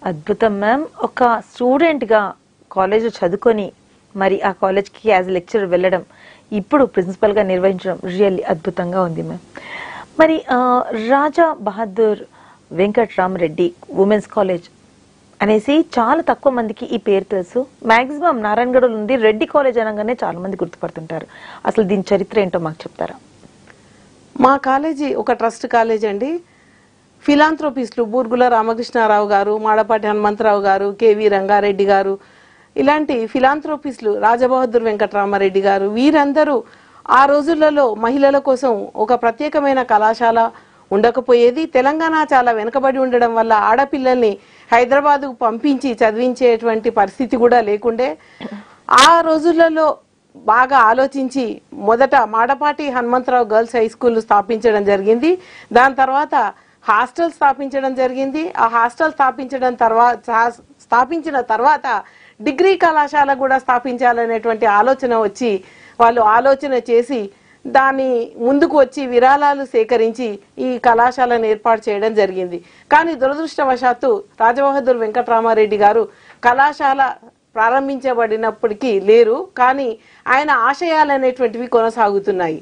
అద్భుతం మ్యామ్. ఒక స్టూడెంట్గా కాలేజ్ చదువుకొని మరి ఆ కాలేజ్కి యాజ్ లెక్చరర్ వెళ్ళడం, ఇప్పుడు ప్రిన్సిపల్గా నిర్వహించడం రియల్లీ అద్భుతంగా ఉంది మ్యామ్. మరి రాజా బహదూర్ వెంకట్రామరెడ్డి ఉమెన్స్ కాలేజ్ అనేసి చాలా తక్కువ మందికి ఈ పేరు తెలుసు. మ్యాక్సిమం నారాయణగఢ్లో ఉంది, రెడ్డి కాలేజ్ అనగానే చాలా మంది గుర్తుపడుతుంటారు. అసలు దీని చరిత్ర ఏంటో మాకు చెప్తారా? మా కాలేజీ ఒక ట్రస్ట్ కాలేజ్ అండి. ఫిలాంథ్రోపిస్టులు బూర్గుల రామకృష్ణారావు గారు, మాడపాటి హనుమంతరావు గారు, కేవి రంగారెడ్డి గారు, ఇలాంటి ఫిలాంథ్రోపిస్టులు, రాజబహదూర్ వెంకటరామారెడ్డి గారు, వీరందరూ ఆ రోజులలో మహిళల కోసం ఒక ప్రత్యేకమైన కళాశాల ఉండకపోయేది. తెలంగాణ చాలా వెనుకబడి ఉండడం వల్ల ఆడపిల్లల్ని హైదరాబాద్కు పంపించి చదివించేటువంటి పరిస్థితి కూడా లేకుండే. ఆ రోజులలో బాగా ఆలోచించి మొదట Madapati Hanumantharao girls high school స్థాపించడం జరిగింది. దాని తర్వాత హాస్టల్ స్థాపించడం జరిగింది. ఆ హాస్టల్ స్థాపించిన తర్వాత డిగ్రీ కళాశాల కూడా స్థాపించాలనేటువంటి ఆలోచన వచ్చి వాళ్ళు ఆలోచన చేసి దాన్ని ముందుకు వచ్చి విరాళాలు సేకరించి ఈ కళాశాలను ఏర్పాటు చేయడం జరిగింది. కానీ దురదృష్టవశాత్తు రాజబహదూర్ వెంకటరామారెడ్డి గారు కళాశాల ప్రారంభించబడినప్పటికీ లేరు, కానీ ఆయన ఆశయాలు అనేటువంటివి కొనసాగుతున్నాయి.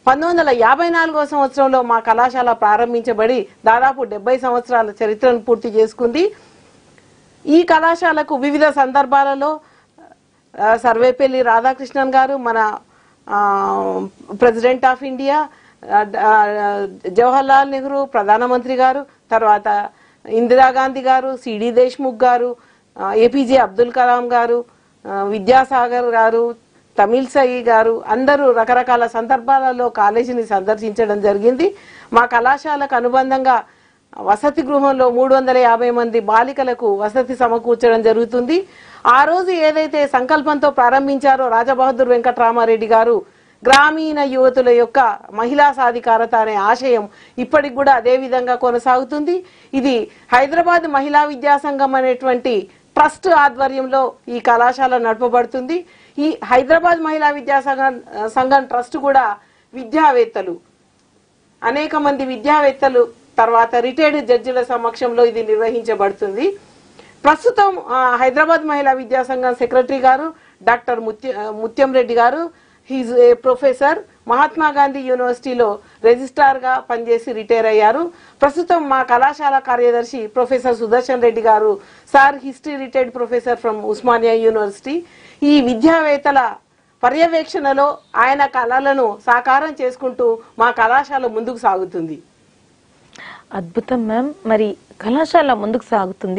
1954వ సంవత్సరంలో మా కళాశాల ప్రారంభించబడి దాదాపు 70 సంవత్సరాల చరిత్రను పూర్తి చేసుకుంది. ఈ కళాశాలకు వివిధ సందర్భాలలో సర్వేపల్లి రాధాకృష్ణన్ గారు, మన president of India, Jawaharlal Nehru ప్రధానమంత్రి గారు, తర్వాత ఇందిరాగాంధీ గారు, సిడి దేశ్ముఖ్ గారు, ఏపీజే అబ్దుల్ కలాం గారు, విద్యాసాగర్ గారు, తమిళసై గారు, అందరూ రకరకాల సందర్భాలలో కాలేజీని సందర్శించడం జరిగింది. మా కళాశాలకు అనుబంధంగా వసతి గృహంలో 350 మంది బాలికలకు వసతి సమకూర్చడం జరుగుతుంది. ఆ రోజు ఏదైతే సంకల్పంతో ప్రారంభించారో రాజబహదూర్ వెంకటరామారెడ్డి గారు, గ్రామీణ యువతుల యొక్క మహిళా సాధికారత అనే ఆశయం ఇప్పటికి కూడా అదే విధంగా కొనసాగుతుంది. ఇది హైదరాబాద్ మహిళా విద్యాసంఘం అనేటువంటి ట్రస్ట్ ఆధ్వర్యంలో ఈ కళాశాల నడపబడుతుంది. ఈ హైదరాబాద్ మహిళా సంఘం ట్రస్ట్ కూడా విద్యావేత్తలు, అనేక మంది విద్యావేత్తలు, తర్వాత రిటైర్డ్ జడ్జిల సమక్షంలో ఇది నిర్వహించబడుతుంది. ప్రస్తుతం హైదరాబాద్ మహిళా విద్యాసంఘం సెక్రటరీ గారు డాక్టర్ ముత్యం రెడ్డి గారు, he's a professor, Mahatma Gandhi యూనివర్సిటీలో రిజిస్ట్రార్ గా పనిచేసి రిటైర్ అయ్యారు. ప్రస్తుతం మా కళాశాల కార్యదర్శి ప్రొఫెసర్ సుదర్శన్ రెడ్డి గారు, sir history retired professor from Osmania university. ఈ విద్యావేత్తల పర్యవేక్షణలో ఆయన కళలను సాకారం చేసుకుంటూ మా కళాశాల ముందుకు సాగుతుంది. అద్భుతం మ్యామ్. మరి కళాశాల ముందుకు సాగుతుంది.